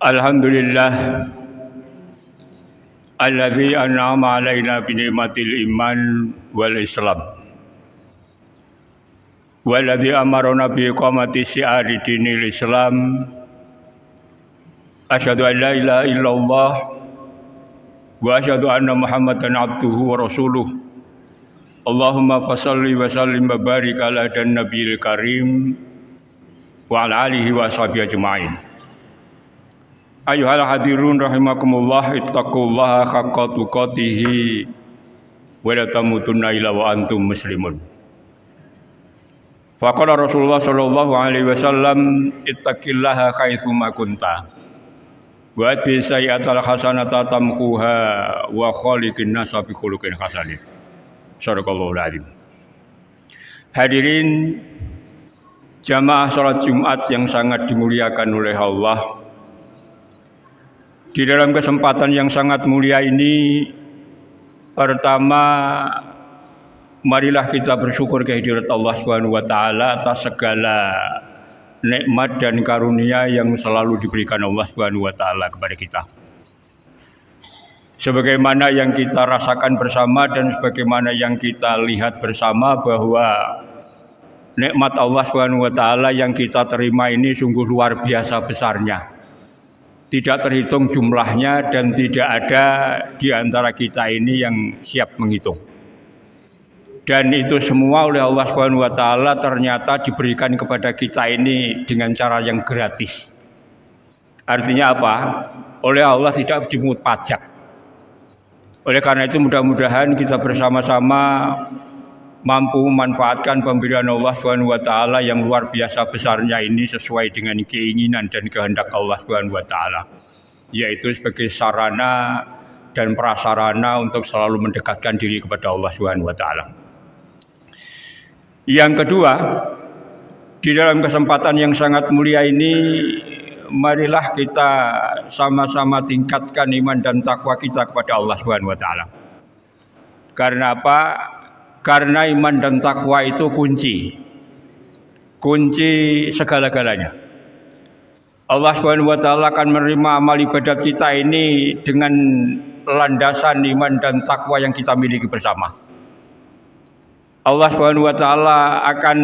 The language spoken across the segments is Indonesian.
Alhamdulillah alladzi an'ama 'alaina bi ni'matil iman wal Islam. Walladzi amarna bi iqamati syi'ari dinil Islam. Asyhadu an la ilaha illallah wa asyhadu anna Muhammadan abduhu wa rasuluh. Allahumma fashalli wa sallim wa barik ala dan nabiyil karim wa ala alihi wa sahbihi ajma'in. Ayuhal hadirun rahimakumullah, ittaqullaha haqqa tuqatih wa la tamutunna illa wa antum muslimun. Faqala Rasulullah sallallahu alaihi wasallam, ittaqillaha haitsu ma kunta wa atbi sayyi'atal hasanata tamquha wa khaliqin nasa bi khuluqin hasanin. Sadaqallahul azim. Hadirin jamaah salat Jumat yang sangat dimuliakan oleh Allah. Di dalam kesempatan yang sangat mulia ini, pertama, marilah kita bersyukur kehadirat Allah Subhanahu wa taala atas segala nikmat dan karunia yang selalu diberikan Allah Subhanahu wa taala kepada kita. Sebagaimana yang kita rasakan bersama dan sebagaimana yang kita lihat bersama bahwa nikmat Allah Subhanahu wa taala yang kita terima ini sungguh luar biasa besarnya. Tidak terhitung jumlahnya dan tidak ada di antara kita ini yang siap menghitung. Dan itu semua oleh Allah Subhanahu wa taala ternyata diberikan kepada kita ini dengan cara yang gratis. Artinya apa? Oleh Allah tidak dipungut pajak. Oleh karena itu mudah-mudahan kita bersama-sama mampu memanfaatkan pemberian Allah Subhanahu wa taala yang luar biasa besarnya ini sesuai dengan keinginan dan kehendak Allah Subhanahu wa taala, yaitu sebagai sarana dan prasarana untuk selalu mendekatkan diri kepada Allah Subhanahu wa taala. Yang kedua, di dalam kesempatan yang sangat mulia ini, marilah kita sama-sama tingkatkan iman dan takwa kita kepada Allah Subhanahu wa taala. Karena apa? Karena iman dan takwa itu kunci segala-galanya. Allah Subhanahu wa taala akan menerima amal ibadat kita ini dengan landasan iman dan takwa yang kita miliki bersama. Allah Subhanahu wa taala akan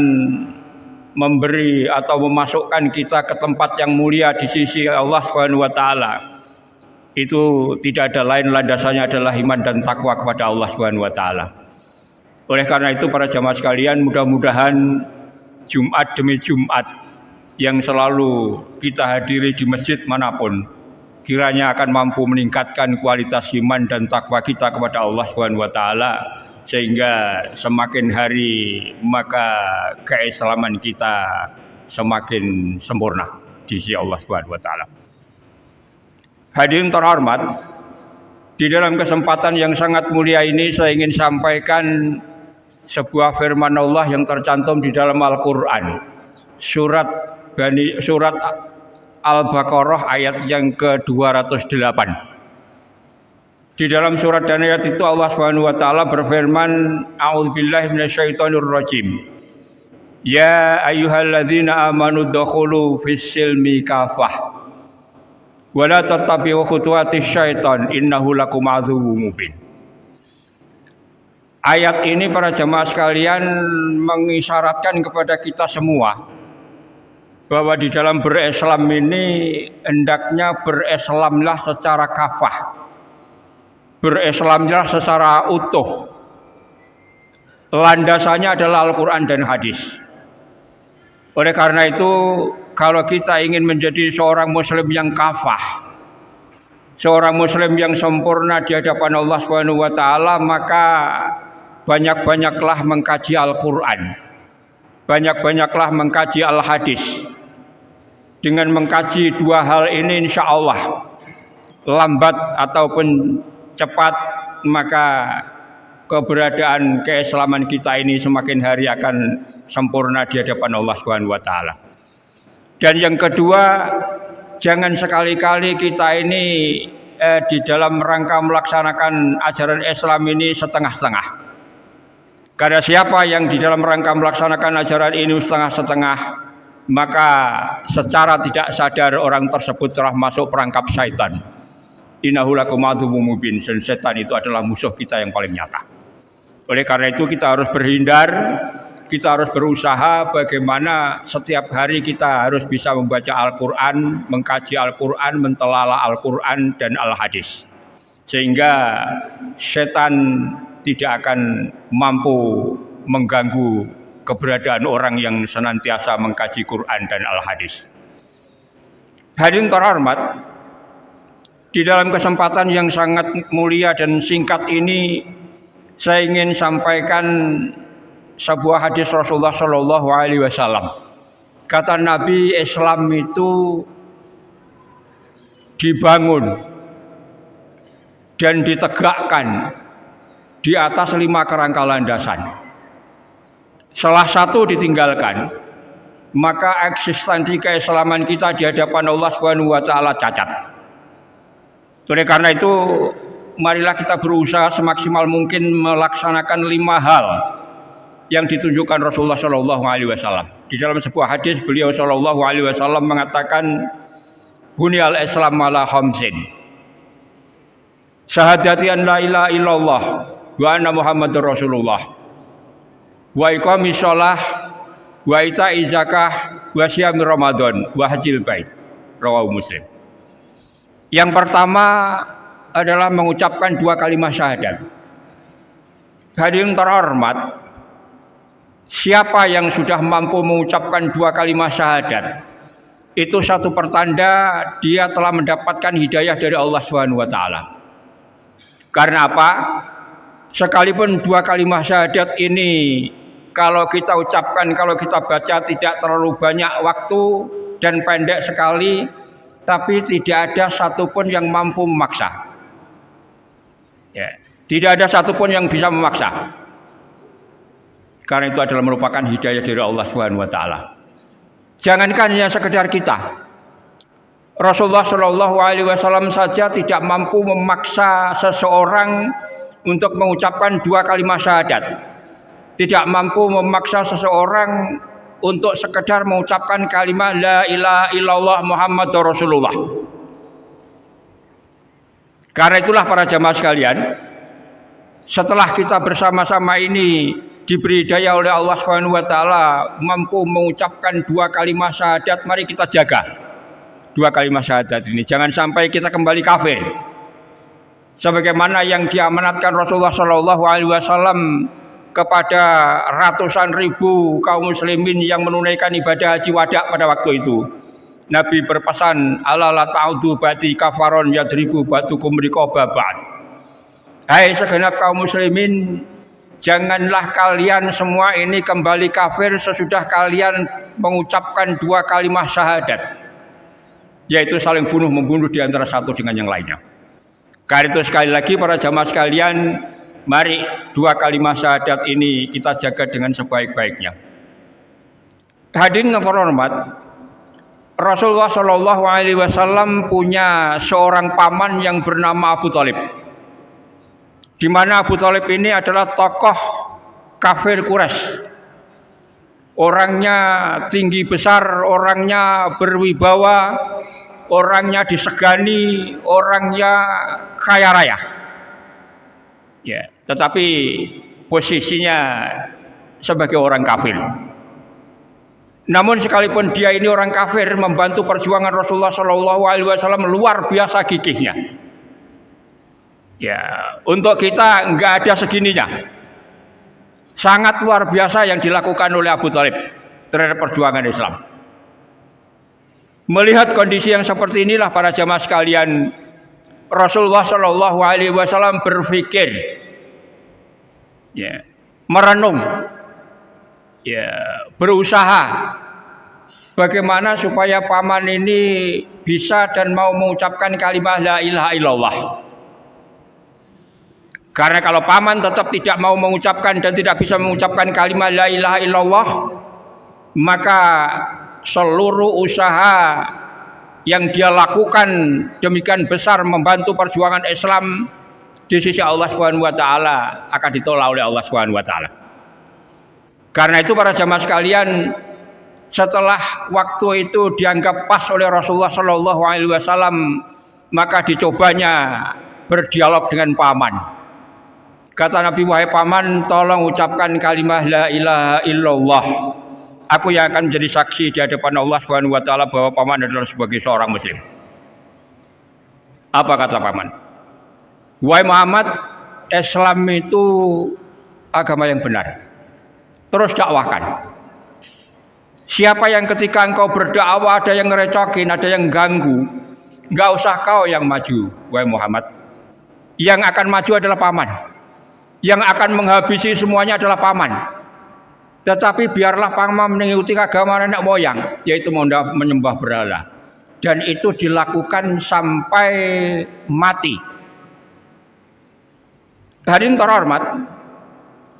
memberi atau memasukkan kita ke tempat yang mulia di sisi Allah Subhanahu wa taala. Itu tidak ada lain landasannya adalah iman dan takwa kepada Allah Subhanahu wa taala. Oleh karena itu para jamaah sekalian, mudah-mudahan Jumat demi Jumat yang selalu kita hadiri di masjid manapun kiranya akan mampu meningkatkan kualitas iman dan takwa kita kepada Allah Subhanahu wa taala, sehingga semakin hari maka keislaman kita semakin sempurna di sisi Allah Subhanahu wa taala. Hadirin terhormat, di dalam kesempatan yang sangat mulia ini saya ingin sampaikan sebuah firman Allah yang tercantum di dalam Al-Quran, surat Al-Baqarah ayat yang ke-208. Di dalam surat dan ayat itu Allah Subhanahu wa taala berfirman, a'udzubillahi minasyaitonirrajim. Ya ayyuhalladzina amanu dkhulu fis-silmi kafah wa la tattabi'u khutuwatis syaitan innahu lakum aduwwum mubin. Ayat ini para jamaah sekalian mengisyaratkan kepada kita semua bahwa di dalam berislam ini hendaknya berislamlah secara kafah, berislamlah secara utuh. Landasannya adalah Al-Quran dan hadis. Oleh karena itu, kalau kita ingin menjadi seorang muslim yang kafah, seorang muslim yang sempurna di hadapan Allah Subhanahu wa taala, maka banyak-banyaklah mengkaji Al-Quran, banyak-banyaklah mengkaji Al-Hadis. Dengan mengkaji dua hal ini insya Allah lambat ataupun cepat maka keberadaan keislaman kita ini semakin hari akan sempurna di hadapan Allah Subhanahu wa taala. Dan yang kedua, jangan sekali-kali kita ini di dalam rangka melaksanakan ajaran Islam ini setengah-setengah. Karena siapa yang di dalam rangka melaksanakan ajaran ini setengah-setengah, maka secara tidak sadar orang tersebut telah masuk perangkap syaitan. Innahu lakum aduwwum mubin. Setan itu adalah musuh kita yang paling nyata. Oleh karena itu kita harus berhindar, kita harus berusaha bagaimana setiap hari kita harus bisa membaca Al-Quran, mengkaji Al-Quran, mentelaah Al-Quran dan Al-Hadis. Sehingga setan tidak akan mampu mengganggu keberadaan orang yang senantiasa mengkaji Quran dan Al-Hadis. Hadirin terhormat, di dalam kesempatan yang sangat mulia dan singkat ini, saya ingin sampaikan sebuah hadis Rasulullah Shallallahu Alaihi Wasallam. Kata Nabi, Islam itu dibangun dan ditegakkan di atas 5 kerangka landasan. Salah satu ditinggalkan, maka eksistensi keislaman kita di hadapan Allah Subhanahu wa taala cacat. Oleh karena itu, marilah kita berusaha semaksimal mungkin melaksanakan 5 hal yang ditunjukkan Rasulullah Shallallahu Alaihi Wasallam. Di dalam sebuah hadis beliau Shallallahu Alaihi Wasallam mengatakan, Bunyal Islam ala khamsin. Syahadati an la ilaha illallah wa anna Muhammadur Rasulullah. Wa iqamis shalah wa ita'iz zakah wa siyam Ramadan wa hajjil bait. Rawahu Muslim. Yang pertama adalah mengucapkan 2 kalimat syahadat. Hadirin terhormat, siapa yang sudah mampu mengucapkan 2 kalimat syahadat, itu satu pertanda dia telah mendapatkan hidayah dari Allah Subhanahu wa taala. Karena apa? Sekalipun 2 kalimat syahadat ini kalau kita ucapkan, kalau kita baca tidak terlalu banyak waktu dan pendek sekali, tapi tidak ada satupun yang mampu memaksa. Ya, tidak ada satupun yang bisa memaksa. Karena itu adalah merupakan hidayah dari Allah Subhanahu wa taala. Jangankan hanya sekedar kita. Rasulullah Shallallahu Alaihi Wasallam saja tidak mampu memaksa seseorang untuk mengucapkan 2 kalimat syahadat. Tidak mampu memaksa seseorang untuk sekedar mengucapkan kalimat la ilaha illallah Muhammadur Rasulullah. Karena itulah para jamaah sekalian, setelah kita bersama-sama ini diberi hidayah oleh Allah Subhanahu wa taala mampu mengucapkan 2 kalimat syahadat, mari kita jaga 2 kalimat syahadat ini. Jangan sampai kita kembali kafir. Sebagaimana yang diamanatkan Rasulullah Shallallahu Alaihi Wasallam kepada ratusan ribu kaum muslimin yang menunaikan ibadah haji wada pada waktu itu. Nabi berpesan, ala la ta'udu ba'di kafaron yadribu ba'dukum riqaba ba'd. Hai segenap kaum muslimin, janganlah kalian semua ini kembali kafir sesudah kalian mengucapkan 2 kalimat syahadat, yaitu saling bunuh membunuh di antara satu dengan yang lainnya. Karena itu sekali lagi para jamaah sekalian, mari 2 kalimat syahadat ini kita jaga dengan sebaik-baiknya. Hadirin yang terhormat, Rasulullah Shallallahu Alaihi Wasallam punya seorang paman yang bernama Abu Thalib. Di mana Abu Thalib ini adalah tokoh kafir Quraisy. Orangnya tinggi besar, orangnya berwibawa, orangnya disegani, orangnya kaya raya. Ya, tetapi posisinya sebagai orang kafir. Namun sekalipun dia ini orang kafir, membantu perjuangan Rasulullah Shallallahu Alaihi Wasallam luar biasa gigihnya. Ya, untuk kita nggak ada segininya. Sangat luar biasa yang dilakukan oleh Abu Thalib terhadap perjuangan Islam. Melihat kondisi yang seperti inilah para jamaah sekalian, Rasulullah Shallallahu Alaihi Wasallam berpikir, ya, merenung, ya, berusaha bagaimana supaya paman ini bisa dan mau mengucapkan kalimat la ilaha illallah. Karena kalau paman tetap tidak mau mengucapkan dan tidak bisa mengucapkan kalimat la ilaha illallah, maka seluruh usaha yang dia lakukan demikian besar membantu perjuangan Islam di sisi Allah Subhanahu wa taala akan ditolak oleh Allah Subhanahu wa taala. Karena itu para jamaah sekalian, Setelah waktu itu dianggap pas oleh Rasulullah Shallallahu Alaihi Wasallam, maka dicobanya berdialog dengan paman. Kata Nabi, wahai paman, tolong ucapkan kalimat la ilaha illallah. Aku yang akan menjadi saksi di hadapan Allah Subhanahu wa taala bahwa paman adalah sebagai seorang muslim. Apa kata paman? Wahai Muhammad, Islam itu agama yang benar. Terus dakwahkan. Siapa yang ketika engkau berdakwah ada yang ngerecokin, ada yang ganggu, enggak usah kau yang maju, wahai Muhammad. Yang akan maju adalah paman. Yang akan menghabisi semuanya adalah paman. Tetapi biarlah paman mengikuti agama nenek moyang, yaitu menyembah berhala. Dan itu dilakukan sampai mati. Hadirin terhormat,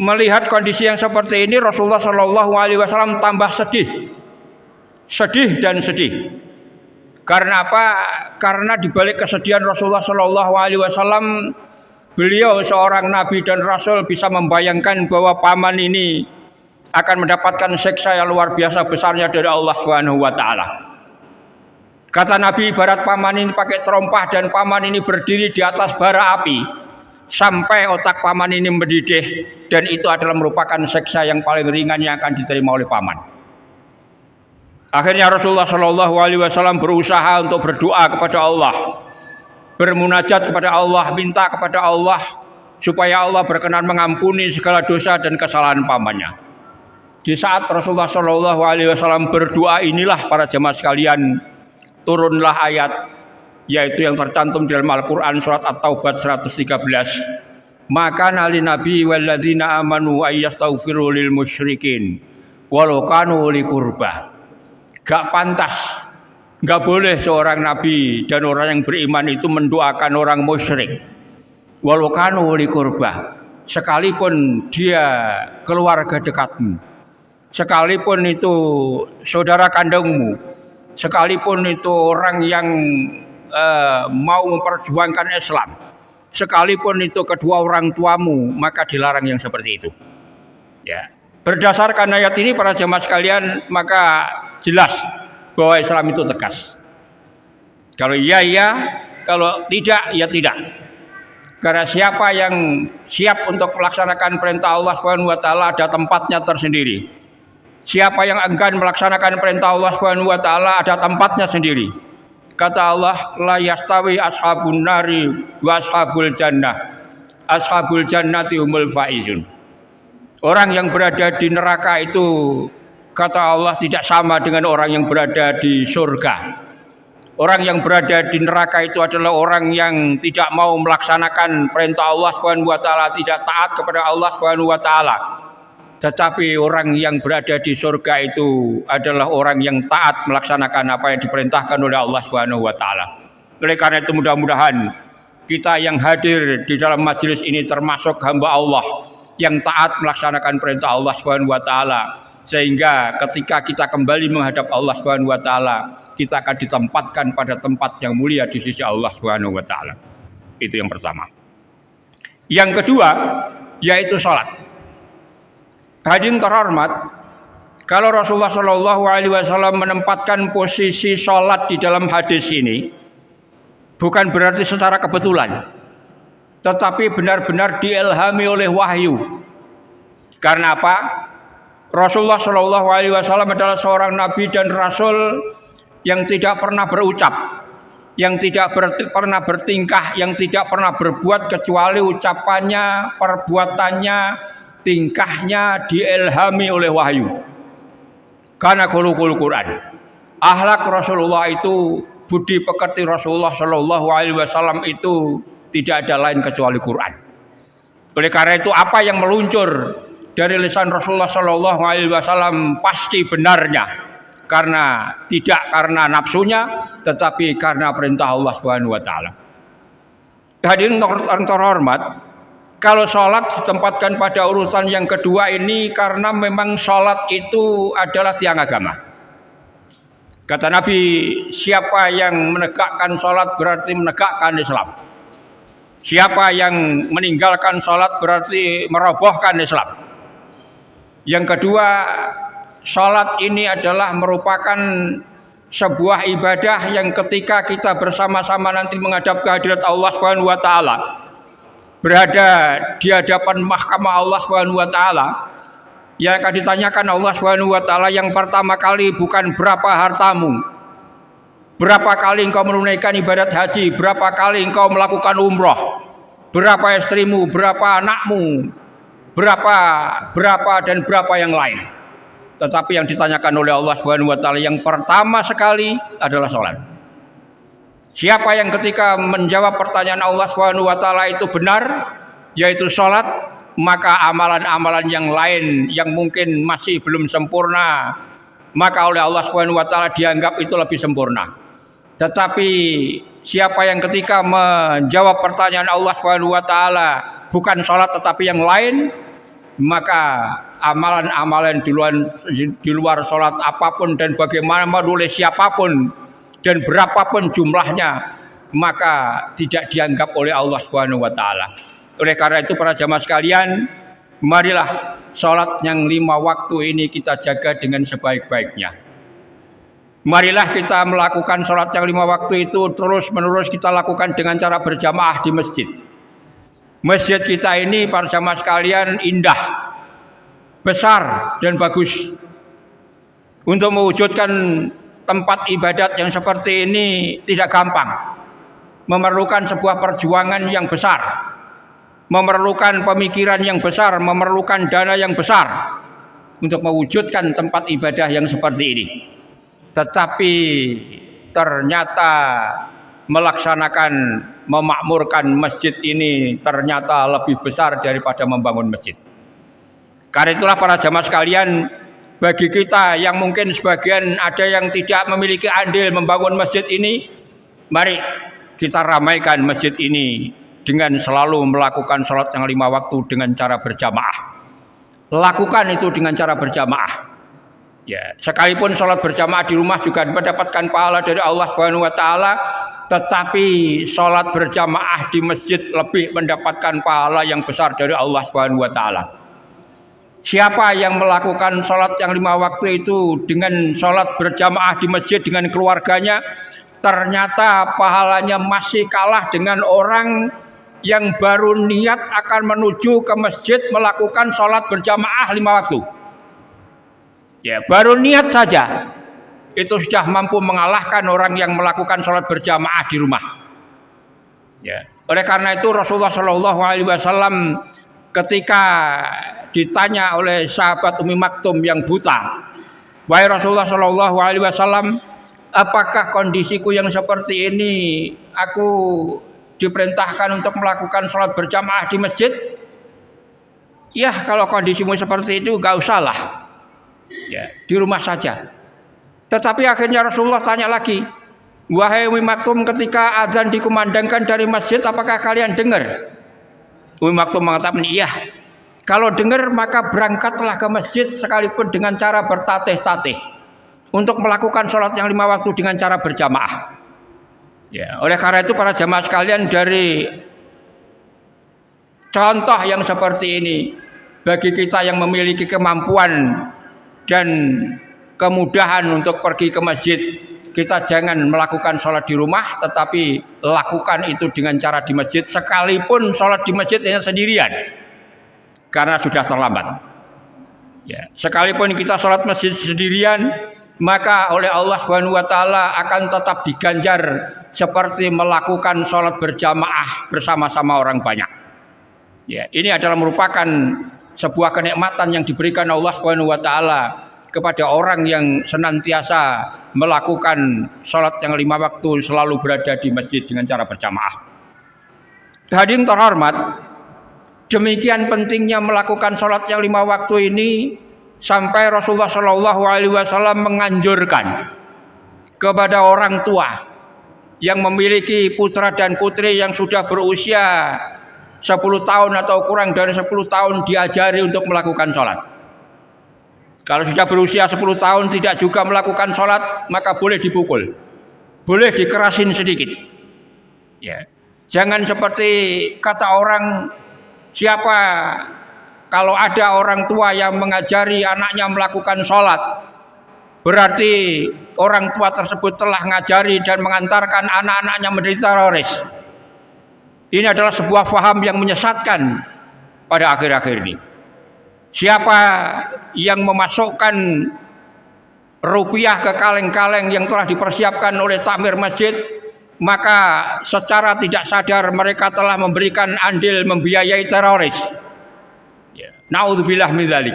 melihat kondisi yang seperti ini, Rasulullah Shallallahu Alaihi Wasallam tambah sedih dan sedih. Karena apa? Karena dibalik kesedihan Rasulullah Shallallahu Alaihi Wasallam, beliau seorang nabi dan rasul bisa membayangkan bahwa paman ini akan mendapatkan siksa yang luar biasa besarnya dari Allah Subhanahu wa taala. Kata Nabi, ibarat paman ini pakai terompah dan paman ini berdiri di atas bara api sampai otak paman ini mendidih, dan itu adalah merupakan siksa yang paling ringan yang akan diterima oleh paman. Akhirnya Rasulullah Shallallahu Alaihi Wasallam berusaha untuk berdoa kepada Allah, bermunajat kepada Allah, minta kepada Allah supaya Allah berkenan mengampuni segala dosa dan kesalahan pamannya. Di saat Rasulullah Shallallahu Alaihi Wasallam berdoa inilah para jemaah sekalian, turunlah ayat yaitu yang tercantum di dalam Al-Quran surat At-Taubat 113. Maka nali nabi walladzina amanu ayyastaghfiru lil musyrikin walau kanu uli qurbah. Gak pantas, gak boleh seorang nabi dan orang yang beriman itu mendoakan orang musyrik walau kanu uli qurbah, sekalipun dia keluarga dekatmu, sekalipun itu saudara kandungmu, sekalipun itu orang yang mau memperjuangkan Islam, sekalipun itu kedua orang tuamu, maka dilarang yang seperti itu. Ya. Berdasarkan ayat ini para jemaah sekalian, maka jelas bahwa Islam itu tegas. Kalau iya iya, kalau tidak ya tidak. Karena siapa yang siap untuk melaksanakan perintah Allah Subhanahu wa taala ada tempatnya tersendiri. Siapa yang enggan melaksanakan perintah Allah Subhanahu wa taala ada tempatnya sendiri. Kata Allah, la yastawi ashabun nari wa ashabul jannah. Ashabul jannati humul faizun. Orang yang berada di neraka itu, kata Allah, tidak sama dengan orang yang berada di surga. Orang yang berada di neraka itu adalah orang yang tidak mau melaksanakan perintah Allah Subhanahu wa taala, tidak taat kepada Allah Subhanahu wa taala. Tetapi orang yang berada di surga itu adalah orang yang taat melaksanakan apa yang diperintahkan oleh Allah Subhanahu wa taala. Oleh karena itu mudah-mudahan kita yang hadir di dalam majelis ini termasuk hamba Allah yang taat melaksanakan perintah Allah Subhanahu wa taala, sehingga ketika kita kembali menghadap Allah Subhanahu wa taala, kita akan ditempatkan pada tempat yang mulia di sisi Allah Subhanahu wa taala. Itu yang pertama. Yang kedua yaitu salat. Hadirin terhormat, kalau Rasulullah Shallallahu Alaihi Wasallam menempatkan posisi sholat di dalam hadis ini, bukan berarti secara kebetulan, tetapi benar-benar diilhami oleh wahyu. Karena apa? Rasulullah Shallallahu Alaihi Wasallam adalah seorang nabi dan rasul yang tidak pernah berucap, yang tidak pernah bertingkah, yang tidak pernah berbuat kecuali ucapannya, perbuatannya, tingkahnya diilhami oleh wahyu. Karena khuluqul Quran, akhlak Rasulullah itu, budi pekerti Rasulullah Shallallahu Alaihi Wasallam itu tidak ada lain kecuali Quran. Oleh karena itu apa yang meluncur dari lisan Rasulullah Shallallahu Alaihi Wasallam pasti benarnya, karena tidak karena nafsunya, tetapi karena perintah Allah Subhanahu Wa Taala. Hadirin terhormat, kalau sholat ditempatkan pada urusan yang kedua ini karena memang sholat itu adalah tiang agama. Kata Nabi, siapa yang menegakkan sholat berarti menegakkan Islam. Siapa yang meninggalkan sholat berarti merobohkan Islam. Yang kedua, salat ini adalah merupakan sebuah ibadah yang ketika kita bersama-sama nanti menghadap kehadirat Allah Subhanahu wa taala, berada di hadapan mahkamah Allah Subhanahu wa taala, yang akan ditanyakan Allah Subhanahu wa taala yang pertama kali bukan berapa hartamu, berapa kali engkau menunaikan ibadat haji, berapa kali engkau melakukan umroh, berapa istrimu, berapa anakmu, berapa dan berapa yang lain. Tetapi yang ditanyakan oleh Allah Subhanahu wa taala yang pertama sekali adalah salat. Siapa yang ketika menjawab pertanyaan Allah Subhanahu wa taala itu benar, yaitu salat, maka amalan-amalan yang lain yang mungkin masih belum sempurna, maka oleh Allah Subhanahu wa taala dianggap itu lebih sempurna. Tetapi siapa yang ketika menjawab pertanyaan Allah Subhanahu wa taala bukan salat tetapi yang lain, maka amalan-amalan di luar salat apapun dan bagaimana oleh siapapun dan berapapun jumlahnya, maka tidak dianggap oleh Allah Subhanahu wa taala. Oleh karena itu para jamaah sekalian, marilah salat yang 5 waktu ini kita jaga dengan sebaik-baiknya. Marilah kita melakukan salat yang 5 waktu itu terus-menerus kita lakukan dengan cara berjamaah di masjid. Masjid kita ini para jamaah sekalian indah, besar dan bagus. Untuk mewujudkan tempat ibadat yang seperti ini tidak gampang. Memerlukan sebuah perjuangan yang besar, memerlukan pemikiran yang besar, memerlukan dana yang besar untuk mewujudkan tempat ibadah yang seperti ini. Tetapi ternyata melaksanakan, memakmurkan masjid ini ternyata lebih besar daripada membangun masjid. Karena itulah para jamaah sekalian, bagi kita yang mungkin sebagian ada yang tidak memiliki andil membangun masjid ini, mari kita ramaikan masjid ini dengan selalu melakukan salat yang 5 waktu dengan cara berjamaah. Lakukan itu dengan cara berjamaah. Ya, sekalipun salat berjamaah di rumah juga mendapatkan pahala dari Allah Subhanahu wa taala, tetapi salat berjamaah di masjid lebih mendapatkan pahala yang besar dari Allah Subhanahu wa taala. Siapa yang melakukan salat yang 5 waktu itu dengan salat berjamaah di masjid dengan keluarganya, ternyata pahalanya masih kalah dengan orang yang baru niat akan menuju ke masjid melakukan salat berjamaah 5 waktu. Ya, baru niat saja itu sudah mampu mengalahkan orang yang melakukan salat berjamaah di rumah. Ya, oleh karena itu Rasulullah Shallallahu Alaihi Wasallam ketika ditanya oleh sahabat Ummi Maktum yang buta, wahai Rasulullah Shallallahu Alaihi Wasallam, apakah kondisiku yang seperti ini aku diperintahkan untuk melakukan salat berjamaah di masjid? Ya, kalau kondisimu seperti itu gak usahlah, ya, di rumah saja. Tetapi akhirnya Rasulullah tanya lagi, wahai Ummi Maktum, ketika azan dikumandangkan dari masjid, apakah kalian dengar? Ummi Maktum mengatakan, iya. Kalau dengar maka berangkatlah ke masjid sekalipun dengan cara bertatih-tatih untuk melakukan sholat yang 5 waktu dengan cara berjamaah. Ya, oleh karena itu para jamaah sekalian, dari contoh yang seperti ini, bagi kita yang memiliki kemampuan dan kemudahan untuk pergi ke masjid, kita jangan melakukan sholat di rumah, tetapi lakukan itu dengan cara di masjid, sekalipun sholat di masjid hanya sendirian, karena sudah terlambat. Ya, sekalipun kita sholat masjid sendirian, maka oleh Allah Subhanahu wa taala akan tetap diganjar seperti melakukan sholat berjamaah bersama-sama orang banyak. Ya, ini adalah merupakan sebuah kenikmatan yang diberikan Allah Subhanahu wa taala kepada orang yang senantiasa melakukan sholat yang 5 waktu, selalu berada di masjid dengan cara berjamaah. Hadirin terhormat, demikian pentingnya melakukan sholat yang 5 waktu ini, sampai Rasulullah Shallallahu Alaihi Wasallam menganjurkan kepada orang tua yang memiliki putra dan putri yang sudah berusia 10 tahun atau kurang dari 10 tahun, diajari untuk melakukan sholat. Kalau sudah berusia 10 tahun tidak juga melakukan sholat, maka boleh dipukul, boleh dikerasin sedikit. Ya, jangan seperti kata orang, siapa Kalau ada orang tua yang mengajari anaknya melakukan sholat, berarti orang tua tersebut telah mengajari dan mengantarkan anak-anaknya menjadi teroris. Ini adalah sebuah faham yang menyesatkan pada akhir-akhir ini. Siapa yang memasukkan rupiah ke kaleng-kaleng yang telah dipersiapkan oleh takmir masjid, maka secara tidak sadar mereka telah memberikan andil membiayai teroris. Naudzubillah min dzalik.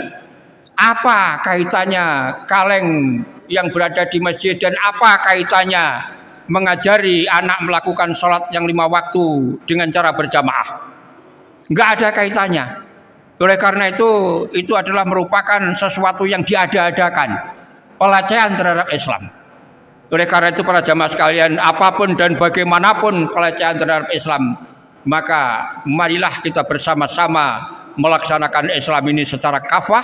Apa kaitannya kaleng yang berada di masjid dan apa kaitannya mengajari anak melakukan sholat yang 5 waktu dengan cara berjamaah? Enggak ada kaitannya. Oleh karena itu adalah merupakan sesuatu yang diada-adakan, pelecehan terhadap Islam. Oleh karena itu para jamaah sekalian, apapun dan bagaimanapun pelecehan terhadap Islam, maka marilah kita bersama-sama melaksanakan Islam ini secara kafah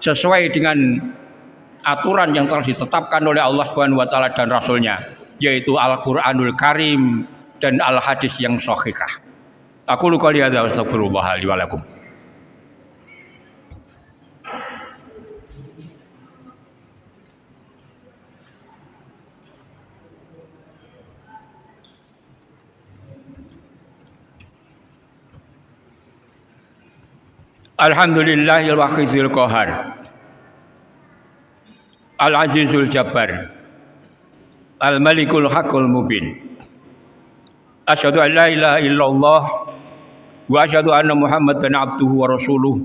sesuai dengan aturan yang telah ditetapkan oleh Allah Subhanahu wa taala dan Rasul-Nya, yaitu Al-Qur'anul Karim dan Al-Hadis yang sahihah. Aku qouli hadza wa astaghfirullah li wa lakum. Alhamdulillahil wahidil qahar, al-azizul jabbar, al-malikul haqqul mubin. Asyhadu an la ilaha illallah wa asyhadu anna Muhammadan abduhu wa rasuluh.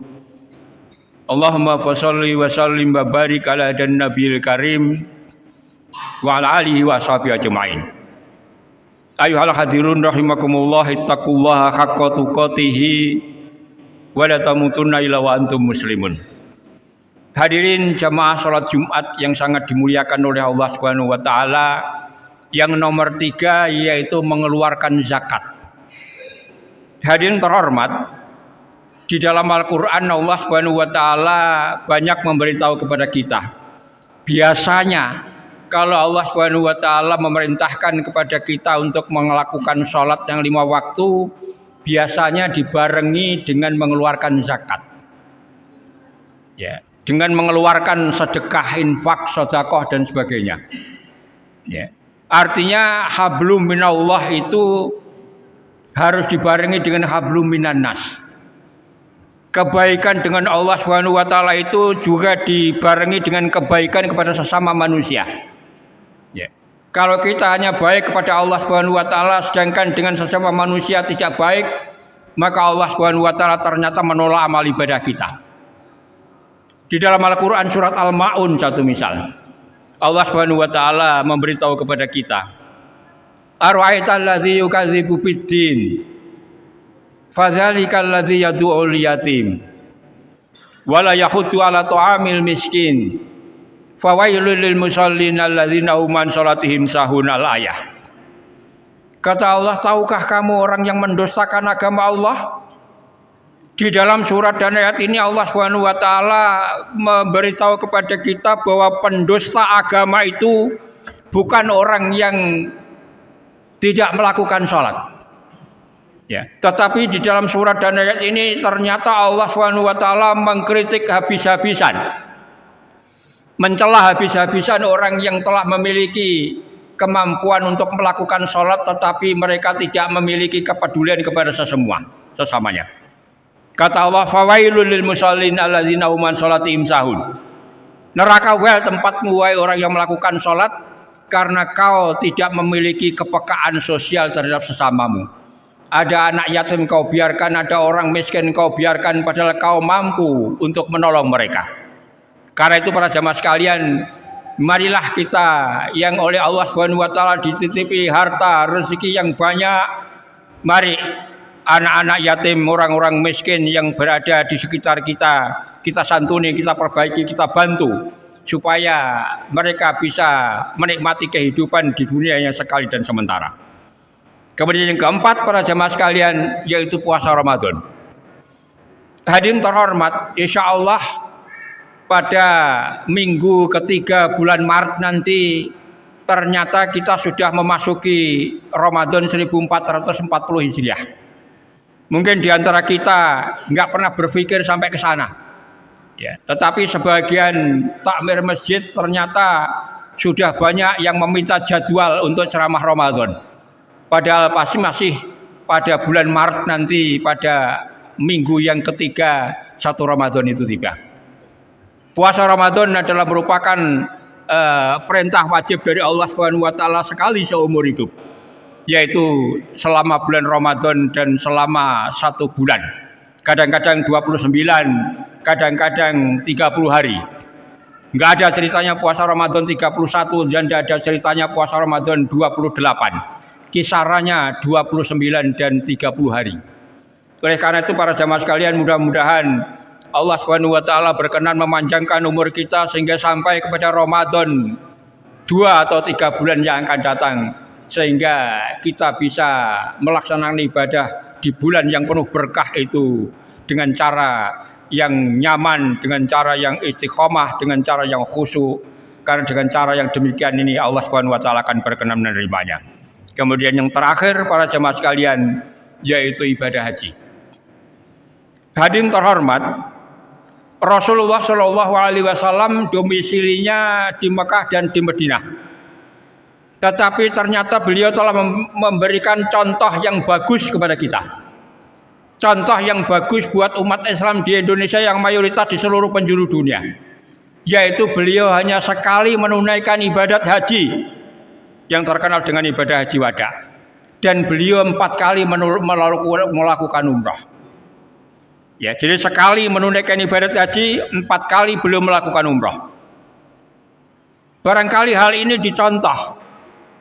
Allahumma shalli wa sallim wa barik ala dan nabiyil karim wa ala alihi wa sahbihi ajmain. Ayuhal hadirun rahimakumullah, ittaqullaha haqqa tuqatih wa la tamutunna illa wa antum muslimun. Hadirin jamaah salat Jumat yang sangat dimuliakan oleh Allah Subhanahu wa taala, yang nomor 3 yaitu mengeluarkan zakat. Hadirin terhormat, di dalam Al-Qur'an Allah Subhanahu wa taala banyak memberitahu kepada kita. Biasanya kalau Allah Subhanahu wa taala memerintahkan kepada kita untuk melakukan sholat yang 5 waktu, biasanya dibarengi dengan mengeluarkan zakat. Ya, dengan mengeluarkan sedekah, infak, sedekah dan sebagainya. Ya. Artinya hablum minallah itu harus dibarengi dengan hablum minan nas. Kebaikan dengan Allah Subhanahu wa taala itu juga dibarengi dengan kebaikan kepada sesama manusia. Ya. Kalau kita hanya baik kepada Allah Subhanahu wa taala sedangkan dengan sesama manusia tidak baik, maka Allah Subhanahu wa taala ternyata menolak amal ibadah kita. Di dalam Al-Qur'an surat Al-Maun satu misal, Allah Subhanahu wa taala memberitahu kepada kita, ara'aital ladzi yukadzibu biddin fadzalikal ladzi yad'ul yatim wa la yahuddu 'ala ta'amil miskin fawailul lil musallin alladzina hum an salatihim sahun. Al-ayah. Kata Allah, tahukah kamu orang yang mendustakan agama Allah? Di dalam surat dan ayat ini Allah Subhanahu wa taala memberitahu kepada kita bahwa pendusta agama itu bukan orang yang tidak melakukan sholat. Ya, tetapi di dalam surat dan ayat ini ternyata Allah Subhanahu wa taala mengkritik habis-habisan, mencela habis-habisan orang yang telah memiliki kemampuan untuk melakukan sholat tetapi mereka tidak memiliki kepedulian kepada sesamanya. Kata Allah, fawailul lil musallin alladzina hum an salatihim sahun. Neraka wel tempatmu wahai orang yang melakukan sholat, karena kau tidak memiliki kepekaan sosial terhadap sesamamu. Ada anak yatim kau biarkan, ada orang miskin kau biarkan, padahal kau mampu untuk menolong mereka. Karena itu para jamaah sekalian, marilah kita yang oleh Allah Subhanahu wa taala dititipi harta rezeki yang banyak, mari anak-anak yatim, orang-orang miskin yang berada di sekitar kita, kita santuni, kita perbaiki, kita bantu supaya mereka bisa menikmati kehidupan di dunia yang sekali dan sementara. Kemudian yang keempat para jamaah sekalian, yaitu puasa Ramadan. Hadirin terhormat, insya Allah pada minggu ketiga bulan Maret nanti ternyata kita sudah memasuki Ramadan 1440 Hijriah. Mungkin di antara kita nggak pernah berpikir sampai ke sana. Ya, tetapi sebagian takmir masjid ternyata sudah banyak yang meminta jadwal untuk ceramah Ramadan. Padahal pasti masih pada bulan Maret nanti, pada minggu yang ketiga 1 Ramadan itu tiba. Puasa Ramadan adalah merupakan perintah wajib dari Allah SWT sekali seumur hidup, yaitu selama bulan Ramadan dan selama 1 bulan. Kadang-kadang 29, kadang-kadang 30 hari. Enggak ada ceritanya puasa Ramadan 31 dan tidak ada ceritanya puasa Ramadan 28. Kisarannya 29 dan 30 hari. Oleh karena itu para jamaah sekalian, mudah-mudahan Allah SWT berkenan memanjangkan umur kita sehingga sampai kepada Ramadan 2 atau 3 bulan yang akan datang, sehingga kita bisa melaksanakan ibadah di bulan yang penuh berkah itu dengan cara yang nyaman, dengan cara yang istiqomah, dengan cara yang khusyuk. Karena dengan cara yang demikian ini Allah SWT akan berkenan menerimanya. Kemudian yang terakhir para jemaah sekalian, yaitu ibadah haji. Hadirin terhormat, Rasulullah SAW domisilinya di Mekah dan di Madinah. Tetapi ternyata beliau telah memberikan contoh yang bagus kepada kita. Contoh yang bagus buat umat Islam di Indonesia yang mayoritas di seluruh penjuru dunia. Yaitu beliau hanya sekali menunaikan ibadat haji yang terkenal dengan ibadah haji wada. Dan beliau 4 kali melakukan umrah. Ya, jadi sekali menunaikan ibadat haji, 4 kali beliau melakukan umrah. Barangkali hal ini dicontoh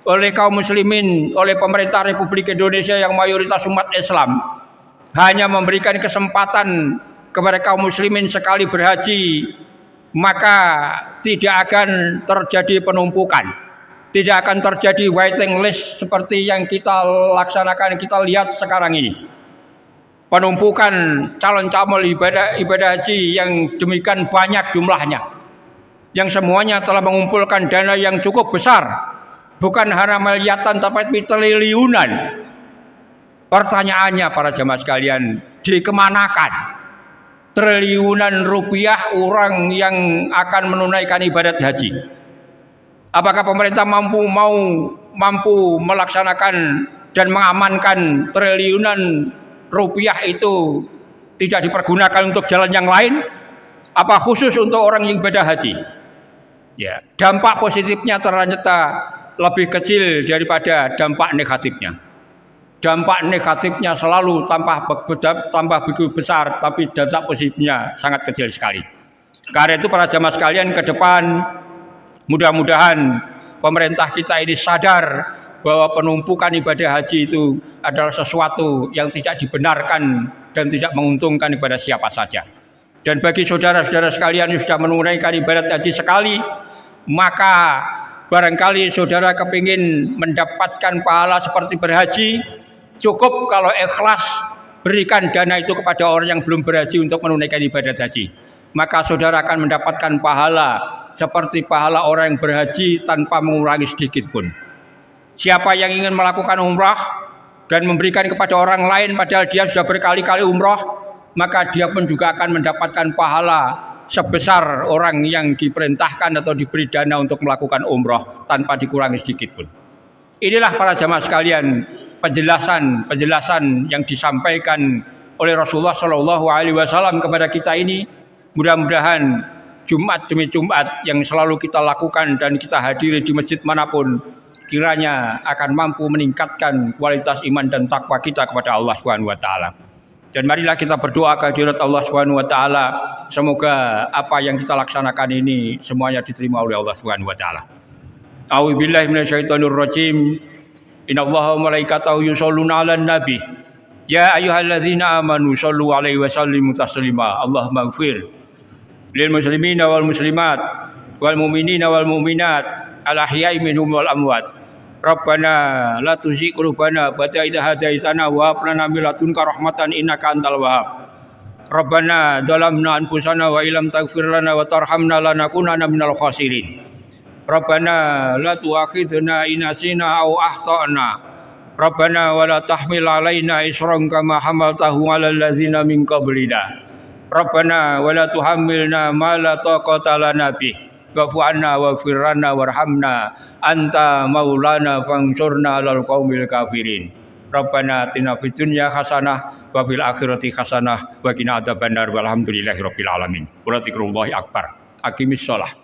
oleh kaum muslimin, oleh pemerintah Republik Indonesia yang mayoritas umat Islam, hanya memberikan kesempatan kepada kaum muslimin sekali berhaji, maka tidak akan terjadi penumpukan, tidak akan terjadi waiting list seperti yang kita laksanakan, kita lihat sekarang ini. Penumpukan calon-calon ibadah haji yang demikian banyak jumlahnya, yang semuanya telah mengumpulkan dana yang cukup besar, bukan hanya miliaran tapi triliunan. Pertanyaannya para jamaah sekalian, dikemanakan triliunan rupiah orang yang akan menunaikan ibadat haji? Apakah pemerintah mampu melaksanakan dan mengamankan triliunan rupiah itu tidak dipergunakan untuk jalan yang lain? Apa khusus untuk orang yang ibadah haji? Ya, dampak positifnya ternyata lebih kecil daripada dampak negatifnya. Dampak negatifnya selalu tambah begitu besar, tapi dampak positifnya sangat kecil sekali. Karena itu para jamaah sekalian, ke depan mudah-mudahan pemerintah kita ini sadar bahwa penumpukan ibadah haji itu adalah sesuatu yang tidak dibenarkan dan tidak menguntungkan kepada siapa saja. Dan bagi saudara-saudara sekalian yang sudah menunaikan ibadat haji sekali, maka barangkali saudara kepingin mendapatkan pahala seperti berhaji, cukup kalau ikhlas berikan dana itu kepada orang yang belum berhaji untuk menunaikan ibadat haji. Maka saudara akan mendapatkan pahala seperti pahala orang yang berhaji tanpa mengurangi sedikit pun. Siapa yang ingin melakukan umrah dan memberikan kepada orang lain padahal dia sudah berkali-kali umrah, maka dia pun juga akan mendapatkan pahala sebesar orang yang diperintahkan atau diberi dana untuk melakukan umrah tanpa dikurangi sedikit pun. Inilah para jamaah sekalian penjelasan yang disampaikan oleh Rasulullah SAW kepada kita ini. Mudah-mudahan Jumat demi Jumat yang selalu kita lakukan dan kita hadiri di masjid manapun, kiranya akan mampu meningkatkan kualitas iman dan takwa kita kepada Allah Subhanahu wa taala. Dan marilah kita berdoa kehadirat Allah Subhanahu wa taala, semoga apa yang kita laksanakan ini semuanya diterima oleh Allah Subhanahu wa taala. A'udzubillahi minasyaitonir rajim. Innallaha wa malaikatahu yusholluna 'alan nabi. Ya ayyuhalladzina amanu shollu 'alaihi wa sallimu taslima. Allahumma ighfir lil muslimina wal muslimat wal mu'minina wal mu'minat al ahya'i minhum wal amwat. Rabbana la tuzigh qulubana ba'da idh hadaitana wa hab lana min ladunka rahmatan innaka antal wahhab. Rabbana zalamna anfusana wa illam taghfir lana wa tarhamna lanakunanna minal khasirin. Rabbana la tu'akhidna in nasina aw akhtana. Rabbana wa la tahmil alaina isran kama hamaltahu 'alal ladzina min qablina. Rabbana wa la tuhammilna ma la taqata lana bih. Wa'fu 'anna waghfir lana warhamna anta maulana fansurna 'alal qaumil kafirin. Rabbana atina fid dunya hasanah wa fil akhirati hasanah wa qina adzabannar walhamdulillahi rabbil alamin. Wa akbar. Aqimis shalah.